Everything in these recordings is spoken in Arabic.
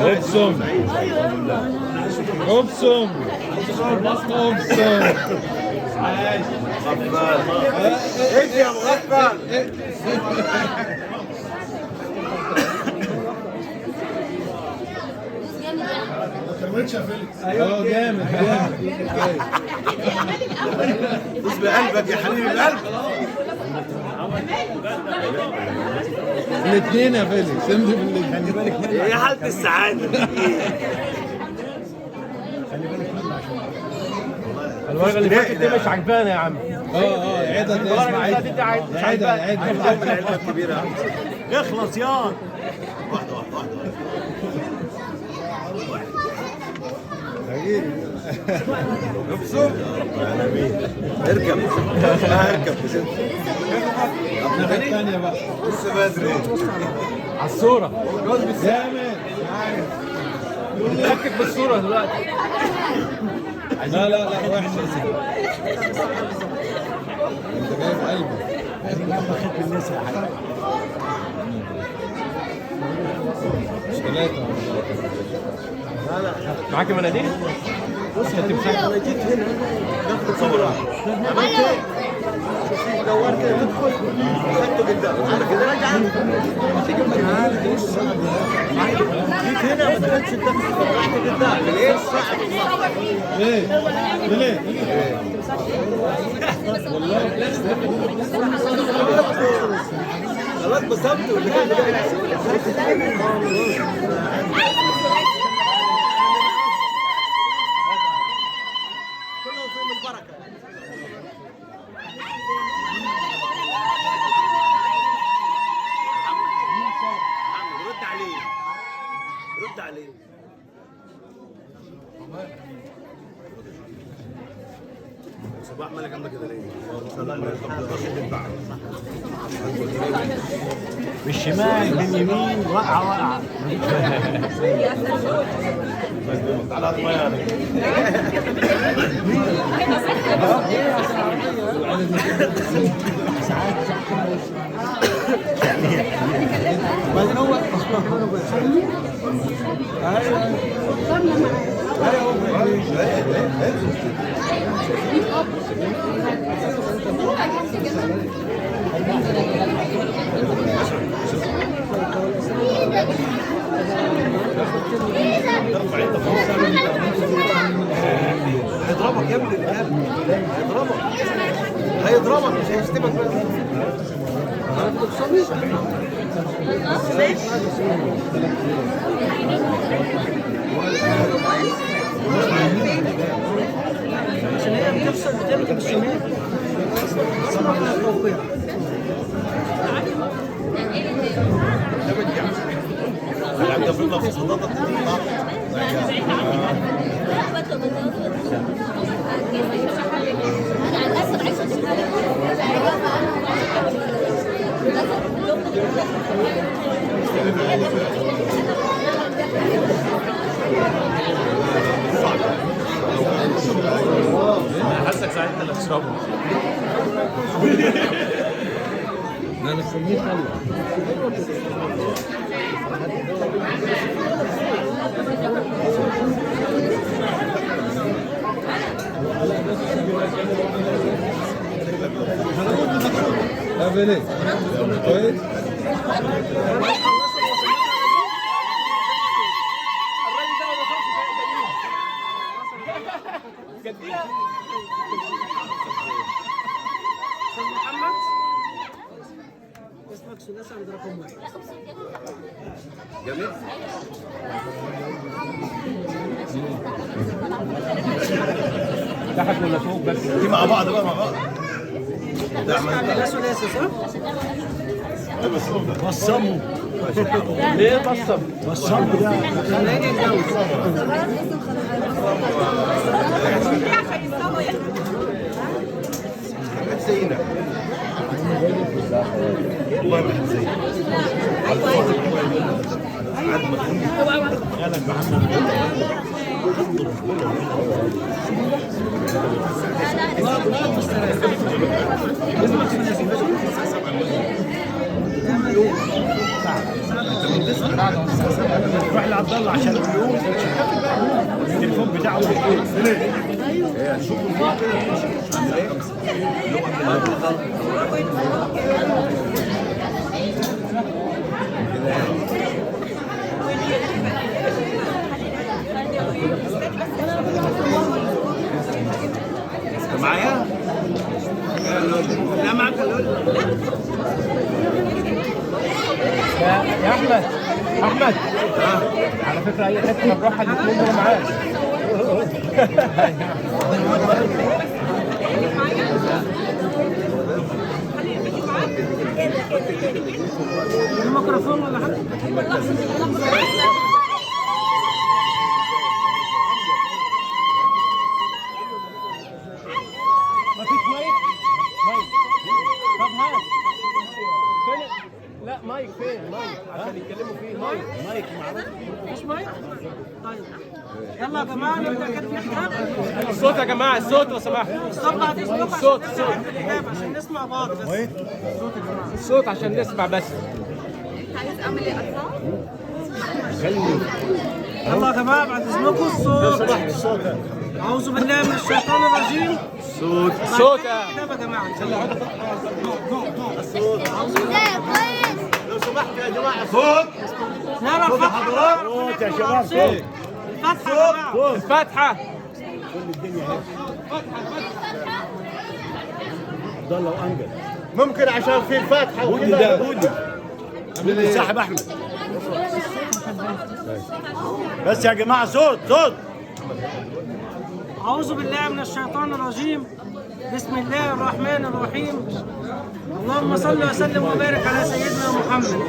ابصم ابصم ابصم. ايش يا مغفل؟ اه جامد جامد. بص بقلبك يا حبيبي بقلبك. الاثنين يا فيليكس، امضي بالاثنين. يا حالة السعادة. الورقه اللي فاتت دي مش عجبانه يا عم. اه عيدها تاني. اسمع عيدها عيدها. العلبة الكبيرة اخلص يا واحدة واحدة واحدة. ابصم اركب. اركب الثانية بقى لسه بدري. على الصوره جامد. ركز بالصوره دلوقتي. لا لا لا وحشة يا سيدي. انت جايب قلبك. مش ثلاثة. معاك مناديل؟ بص هتمسك. انا جيت هنا دخلت صورة. عملت ايه؟ دورت كده تدخل خدته قدام على كده رجع. جيت هنا ما دخلتش الدخل رحت قدام. ليه؟ صعب. ليه؟ ليه؟ والله خلاص بصمت ولا كده؟ كلهم فيهم البركة. رد عليه. رد عليه. صباح مالك عندك كده ليه؟ بالشمال باليمين وقع. على طميانك. بعدين هو هيضربك يا ابني الكلب. هيضربك مش هيشتمك بس. عشان هي بتفصل بتركب الشمال. العمده في النص صدقت انا حاسك ساعتها اللي تشربه. انا مستنيه يخلص. لا فيليكس كويس. جديها استاذ محمد اسمك ثلاثي عند رقم 1. جميل. تحت ولا فوق بس؟ دي مع بعض بقى مع بعض. ده ثلاثي صح؟ بصموا. ليه بصم؟ بصموا ده. خليني اتجوز. زينا. والله ما زينا. غلب محمد. انت من روح لعبد الله عشان اليوم التليفون بتاعه معايا؟ لا معك يا احمد احمد على فكره اي حته بنروحها الاثنين دول معاك. الميكروفون ولا حاجه؟ مفيش مايك؟ مايك طب هات فين؟ لا مايك فين؟ مايك عشان يتكلموا فيه. مايك مايك معروف. مفيش مايك؟ طيب يلا يا جماعه نبدا كتب الكتاب. الصوت يا جماعه، الصوت لو سمحت. الصوت بعد اذنكم الصوت عشان نسمع بعض بس. الصوت يا جماعه، الصوت عشان نسمع بس. عايز اعمل ايه اطلع؟ يلا يا جماعه بعد اذنكم الصوت. الصوت اعوذ بالله من الشيطان الرجيم. صوت صوت الكتاب يا جماعه. الصوت ازاي كويس؟ لو سمحت يا جماعه صوت نقرا الفاتحه. صوت يا شباب صوت الفاتحه يا جماعه. الفاتحه. ضل وانقل ممكن عشان في الفاتحه وكذا بودي ساحب احمد بس يا جماعه صوت صوت. أعوذ بالله من الشيطان الرجيم. بسم الله الرحمن الرحيم. اللهم صل وسلم وبارك على سيدنا محمد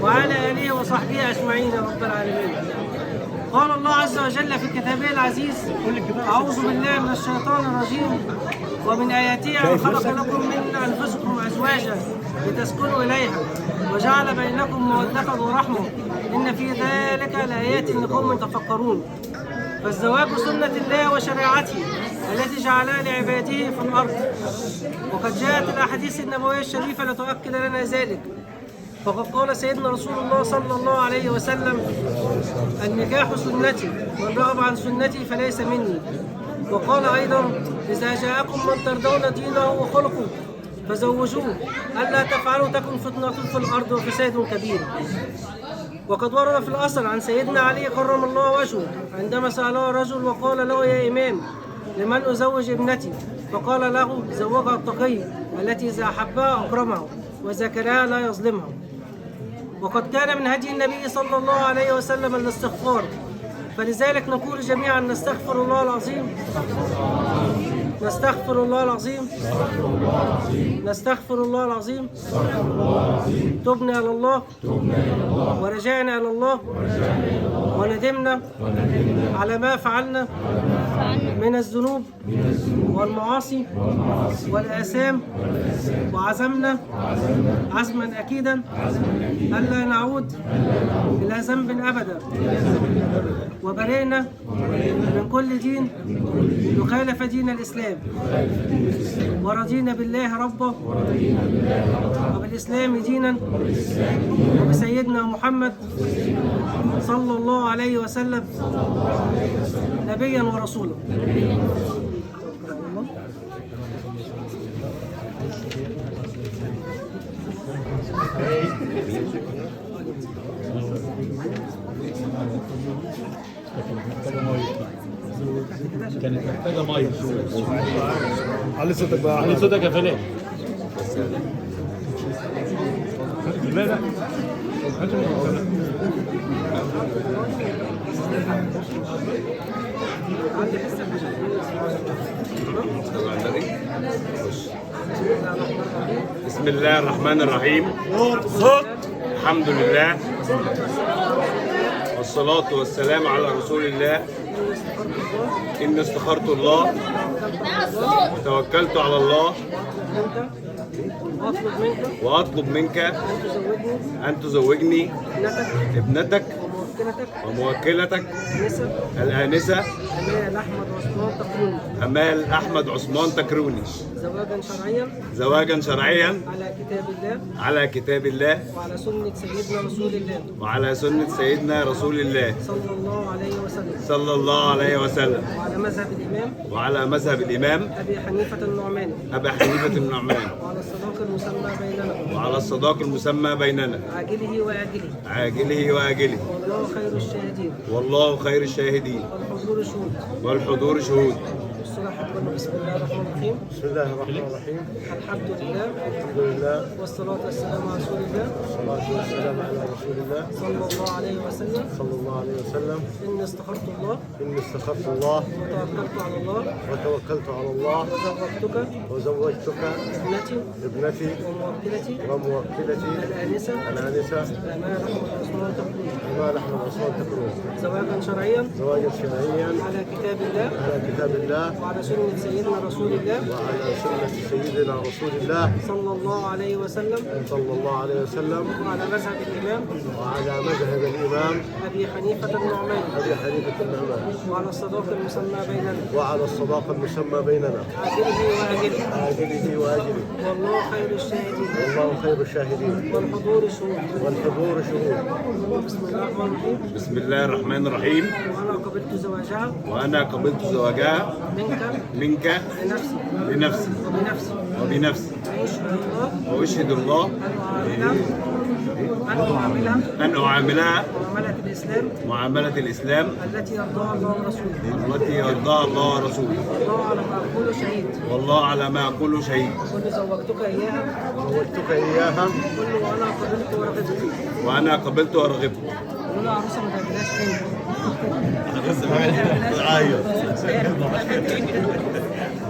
وعلى آله وصحبه أجمعين يا رب العالمين. قال الله عز وجل في كتابه العزيز: أعوذ بالله من الشيطان الرجيم. ومن آياته أن خلق لكم من أنفسكم أزواجا لتسكنوا إليها وجعل بينكم مودة ورحمة إن في ذلك لآيات لقوم يتفكرون. فالزواج سنة الله وشريعته التي جعلها لعباده في الأرض، وقد جاءت الأحاديث النبوية الشريفة لتؤكد لنا ذلك. فقد قال سيدنا رسول الله صلى الله عليه وسلم: النكاح سنتي، من رغب عن سنتي فليس مني. وقال أيضا: إذا جاءكم من ترضون دينه وخلقه فزوجوه، ألا تفعلوا تكن فتنة في الأرض وفساد كبير. وقد ورد في الأثر عن سيدنا علي كرم الله وجهه عندما سأله رجل وقال له: يا إمام، لمن أزوج ابنتي؟ فقال له: زوجها التقي التي إذا أحبها أكرمها وإذا كرهها لا يظلمها. وقد كان من هدي النبي صلى الله عليه وسلم الاستغفار، فلذلك نقول جميعا: نستغفر الله العظيم، نستغفر الله العظيم، نستغفر الله العظيم، تبنا إلى الله ورجعنا إلى الله وندمنا على ما فعلنا من الذنوب والمعاصي والآثام، وعزمنا عزما أكيدا ألا نعود إلى ذنب أبدا، وبرئنا من كل دين يخالف دين الإسلام، ورضينا بالله ربا وبالإسلام دينا وبسيدنا محمد صلى الله عليه وسلم نبيا ورسولا. كانت محتاجه ميه. علي صوتك بقى، علي صوتك يا فلان. لا لا بسم الله الرحمن الرحيم. صوت. الحمد لله والصلاة والسلام على رسول الله. إن استخرت الله وتوكلت على الله وأطلب منك أن تزوجني ابنتك وموكلتك الآنسة الآنسة أمال أحمد عثمان تقروني أمال أحمد عثمان تكروني زواجا شرعيا زواجا شرعيا على كتاب الله على كتاب الله وعلى سنة سيدنا رسول الله وعلى سنة سيدنا رسول الله صلى الله عليه وسلم صلى الله عليه وسلم وعلى مذهب الإمام وعلى مذهب الإمام أبي حنيفة النعماني أبا حنيفة النعمان وعلى الصداق المسمى بيننا وعلى الصداق المسمى بيننا عاجله وآجله عاجله وآجله والله خير الشاهدين والله خير الشاهدين والحضور شهود والحضور شهود. الصلاة حكمنا بسم الله الرحمن الرحيم بسم الله الرحمن الرحيم. الحمد لله الحمد لله والصلاة والسلام على رسول الله والصلاة والسلام على رسول الله صلى الله عليه وسلم صلى الله عليه وسلم. إني استخرت الله إني استخرت الله وتوكلت على الله وتوكلت على الله وزوجتك وزوجتك ابنتي ابنتي وموكلتي وموكلتي الآنسة الآنسة أمال أحمد عثمان تقروني أمال أحمد عثمان تكرون زواجا شرعيا زواجا شرعيا على كتاب الله على كتاب الله وعلى سنة سيدنا رسول الله وعلى سنة سيدنا رسول الله صلى الله عليه وسلم صلى الله عليه وسلم وعلى مذهب الإمام وعلى مذهب الإمام أبي حنيفة النعمان أبي حنيفة النعمان وعلى الصداق المسمى بيننا وعلى الصداقة المسمى بيننا عاجله وآجله عاجله وآجله والله خير الشاهدين والله خير الشاهدين والحضور شهود والحضور شهود. بسم الله الرحمن الرحيم بسم الله الرحمن الرحيم. وأنا قبلت زواجها وأنا قبلت زواجها منك منك لنفسي لنفسي وبنفسي وبنفسي وأشهد الله وأشهد الله أن أعاملها أن أعاملها معاملة الإسلام التي يرضاها الله ورسوله الله على ما أقول شهيد والله على ما أقول شهيد. كل زوجتك إياها زوجتك إياها كل وأنا قبلت ورغبت وأنا قبلت ورغبت. قولوا عروسة ما تعملهاش تاني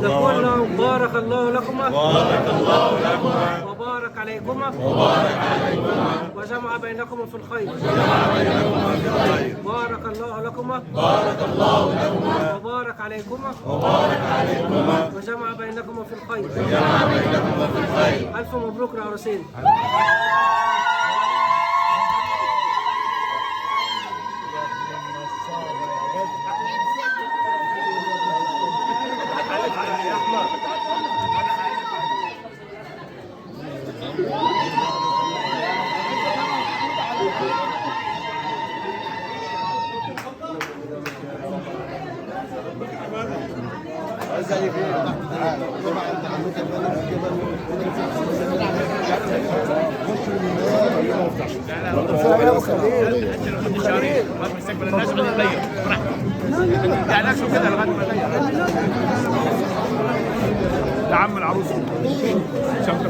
نقول لهم بارك الله لكما وبارك عليكما وجمع بينكما في الخير بارك الله لكما وبارك عليكما وجمع بينكما في الخير ألف مبروك العروسين. يا عم العروس شمس